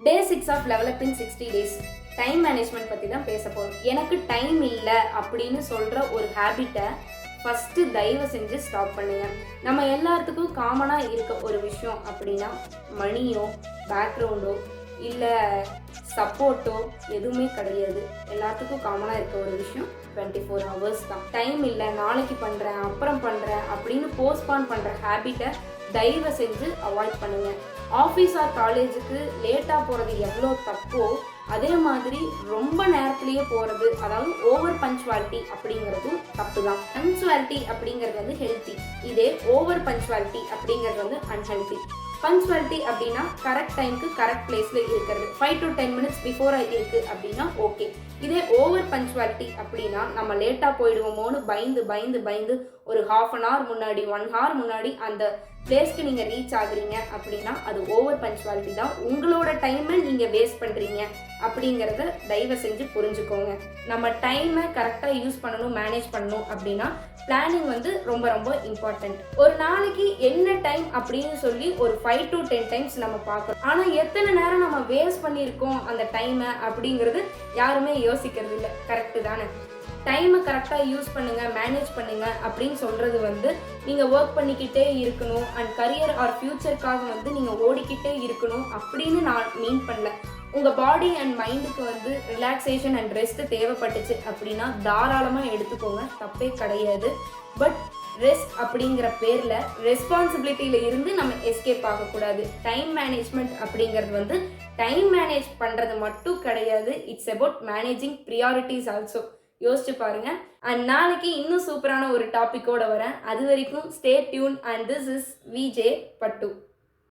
Day 6 of developing 60 days time management பற்றி தான் பேச போகிறோம். எனக்கு டைம் இல்லை அப்படின்னு சொல்கிற ஒரு ஹேபிட்டை ஃபஸ்ட்டு தயவு செஞ்சு ஸ்டாப் பண்ணுங்க. நம்ம எல்லாத்துக்கும் காமனாக இருக்க ஒரு விஷயம் அப்படின்னா மணியோ பேக்ரவுண்டோ இல்லை சப்போர்ட்டோ எதுவுமே கிடையாது. எல்லாத்துக்கும் காமனாக இருக்க ஒரு விஷயம் 24 ஹவர்ஸ் தான். டைம் இல்லை, நாளைக்கு பண்ணுறேன், அப்புறம் பண்ணுறேன் அப்படின்னு போஸ்ட்பான் பண்ணுற ஹேபிட்டை தயவு செஞ்சு அவாய்ட் பண்ணுங்கள். ஆஃபீஸ் ஆர் காலேஜுக்கு லேட்டாக போகிறது எவ்வளோ தப்போ அதே மாதிரி ரொம்ப நேரத்துலேயே போகிறது, அதாவது ஓவர் பஞ்சுவாலிட்டி அப்படிங்கிறதும் தப்பு தான். பஞ்சுவாலிட்டி அப்படிங்கிறது வந்து ஹெல்த்தி, இதே ஓவர் பஞ்சுவாலிட்டி அப்படிங்கிறது வந்து அன்ஹெல்த்தி. பஞ்சுவாலிட்டி அப்படின்னா கரெக்ட் டைமுக்கு கரெக்ட் பிளேஸில் இருக்கிறது, 5 to 10 minutes பிஃபோராக இருக்குது அப்படின்னா ஓகே. இதே ஓவர் பஞ்சுவாலிட்டி அப்படின்னா நம்ம லேட்டாக போயிடுவோமோன்னு பயந்து பயந்து பயந்து ஒரு 1/2 hour முன்னாடி 1 hour முன்னாடி அந்த பிளேஸ்க்கு நீங்கள் ரீச் ஆகுறீங்க அப்படின்னா அது ஓவர் பஞ்சுவாலிட்டி தான். உங்களோட டைமை நீங்கள் வேஸ்ட் பண்ணுறீங்க அப்படிங்கிறத தயவு செஞ்சு புரிஞ்சுக்கோங்க. நம்ம டைமை கரெக்டாக யூஸ் பண்ணணும், மேனேஜ் பண்ணணும் அப்படின்னா பிளானிங் வந்து ரொம்ப ரொம்ப இம்பார்ட்டண்ட். ஒரு நாளைக்கு என்ன டைம் அப்படின்னு சொல்லி ஒரு 5 to 10 times நம்ம பார்க்கணும். ஆனால் எத்தனை நேரம் நம்ம வேஸ்ட் பண்ணியிருக்கோம் அந்த டைமை அப்படிங்கிறது யாருமே யோசிக்கிறது இல்லை. கரெக்டு தானே? டைமை கரெக்டாக யூஸ் பண்ணுங்கள், மேனேஜ் பண்ணுங்கள் அப்படின்னு சொல்கிறது வந்து நீங்கள் ஒர்க் பண்ணிக்கிட்டே இருக்கணும் அண்ட் கரியர் ஆர் ஃப்யூச்சருக்காக வந்து நீங்கள் ஓடிக்கிட்டே இருக்கணும் அப்படின்னு நான் மீன் பண்ணல. உங்கள் பாடி அண்ட் மைண்டுக்கு வந்து ரிலாக்ஸேஷன் அண்ட் ரெஸ்ட்டு தேவைப்பட்டுச்சு அப்படின்னா தாராளமாக எடுத்துக்கோங்க, தப்பே கிடையாது. பட் ரெஸ்ட் அப்படிங்கிற பேரில் ரெஸ்பான்சிபிலிட்டியில் இருந்து நம்ம எஸ்கேப் ஆகக்கூடாது. டைம் மேனேஜ்மெண்ட் அப்படிங்கிறது வந்து டைம் மேனேஜ் பண்ணுறது மட்டும் கிடையாது, it's about managing priorities also. யோசிச்சு பாருங்க. அண்ட் நாளைக்கு இன்னும் சூப்பரான ஒரு டாப்பிக்கோட வரேன். அது வரைக்கும் stay tune and this is VJ பட்டு.